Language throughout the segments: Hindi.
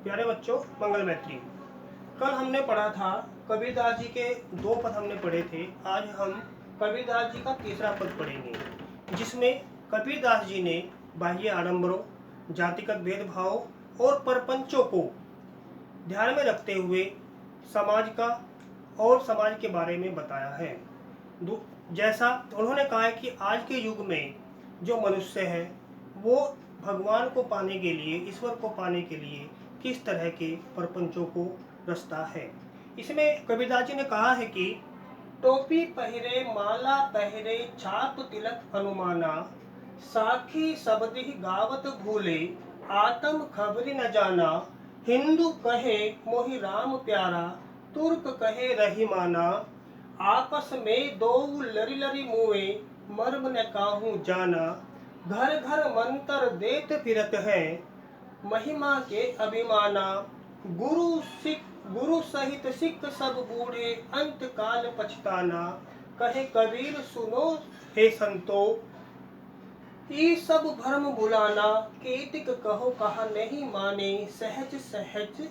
प्यारे बच्चों, मंगल मैत्री। कल हमने पढ़ा था कबीरदास जी के 2 पद हमने पढ़े थे। आज हम कबीरदास जी का तीसरा पद पढ़ेंगे, जिसमें कबीरदास जी ने बाह्य आडंबरों, जातिगत भेदभाव और परपंचों को ध्यान में रखते हुए समाज के बारे में बताया है। जैसा उन्होंने कहा है कि आज के युग में जो मनुष्य है वो भगवान को पाने के लिए, ईश्वर को पाने के लिए किस तरह के परपंचों को रचता है। इसमें कबीरदास जी ने कहा है कि टोपी पहरे, माला पहरे, छाप तिलक अनुमाना, साखी शब्दी गावत भूले, आत्म खबरी न जाना, हिंदू कहे मोहि राम प्यारा, तुर्क कहे रहीमाना, आपस में दो लरी लरी मुए, मर्म न काहू जाना, घर घर मंत्र देत फिरत है, महिमा के अभिमाना, गुरु सहित सिख सब बूढ़े, अंत काल पछताना, कहे कबीर सुनो हे संतो, ये सब भ्रम भुलाना, केतिक कहो कहा नहीं माने, सहज सहज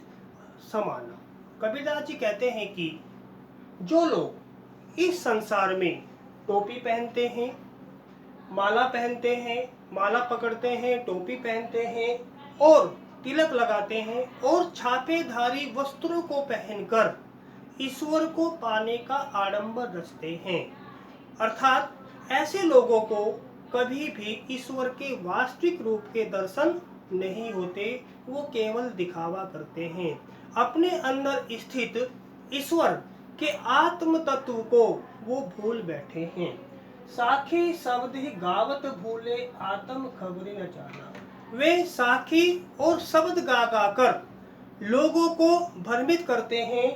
समाना। कबीरदास जी कहते हैं कि जो लोग इस संसार में टोपी पहनते हैं, माला पहनते हैं, माला पकड़ते हैं, टोपी पहनते हैं और तिलक लगाते हैं और छापेधारी वस्त्रों को पहनकर ईश्वर को पाने का आडंबर रचते हैं, अर्थात ऐसे लोगों को कभी भी ईश्वर के वास्तविक रूप के दर्शन नहीं होते। वो केवल दिखावा करते हैं, अपने अंदर स्थित ईश्वर के आत्म तत्व को वो भूल बैठे हैं। साखी शब्द ही गावत भूले, आत्म खबरी न जाना। वे साखी और शब्द गा गा कर लोगों को भ्रमित करते हैं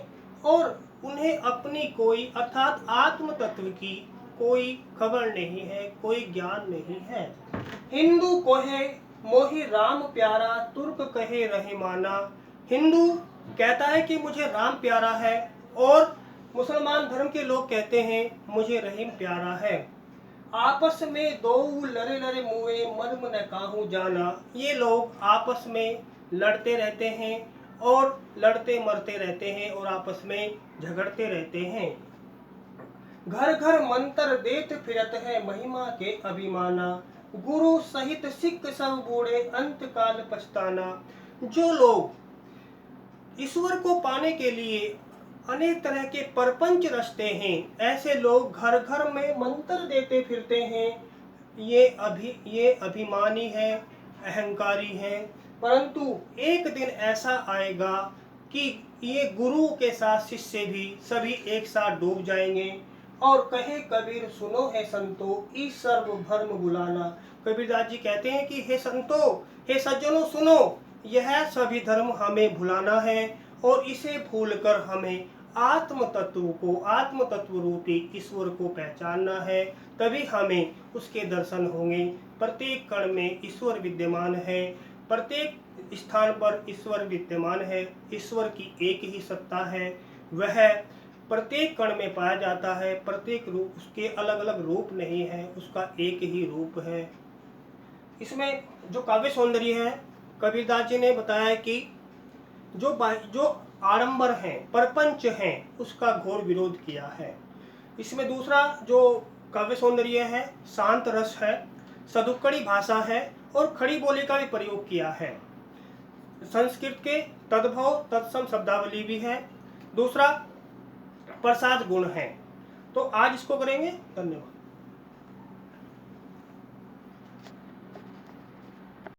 और उन्हें अपनी कोई अर्थात आत्म तत्व की कोई खबर नहीं है, कोई ज्ञान नहीं है। हिंदू कहे मोहि राम प्यारा, तुर्क कहे रहीमाना। हिंदू कहता है कि मुझे राम प्यारा है और मुसलमान धर्म के लोग कहते हैं मुझे रहीम प्यारा है। आपस में दो लरे लरे मुए, मर्म न काहू जाना। ये लोग आपस में लड़ते रहते हैं और लड़ते मरते रहते हैं और आपस में झगड़ते रहते हैं। घर घर मंत्र देत फिरत है, महिमा के अभिमाना, गुरु सहित सिख सब बूढ़े, अंत काल पछताना। जो लोग ईश्वर को पाने के लिए अनेक तरह के परपंच रचते हैं, ऐसे लोग घर घर में मंत्र देते फिरते हैं। ये अभिमानी है, अहंकारी है, परंतु एक दिन ऐसा आएगा कि ये गुरु के साथ शिष्य भी सभी एक साथ डूब जाएंगे। और कहे कबीर सुनो हे संतो, इस सर्व भर्म भुलाना। कबीरदास जी कहते हैं कि हे संतो, हे सज्जनों सुनो, यह सभी धर्म हमें भुलाना है और इसे भूलकर हमें आत्म तत्व रूपी ईश्वर को पहचानना है, तभी हमें उसके दर्शन होंगे। प्रत्येक कण में ईश्वर विद्यमान है, प्रत्येक स्थान पर ईश्वर विद्यमान है। ईश्वर की एक ही सत्ता है, वह प्रत्येक कण में पाया जाता है। प्रत्येक रूप उसके अलग अलग रूप नहीं है, उसका एक ही रूप है। इसमें जो काव्य सौंदर्य है, कबीरदास जी ने बताया कि जो आडंबर हैं, परपंच हैं, उसका घोर विरोध किया है। इसमें दूसरा जो काव्य सौंदर्य है, शांत रस है, सदुक्कड़ी भाषा है और खड़ी बोली का भी प्रयोग किया है। संस्कृत के तद्भव तत्सम शब्दावली भी है। दूसरा प्रसाद गुण है। तो आज इसको करेंगे। धन्यवाद।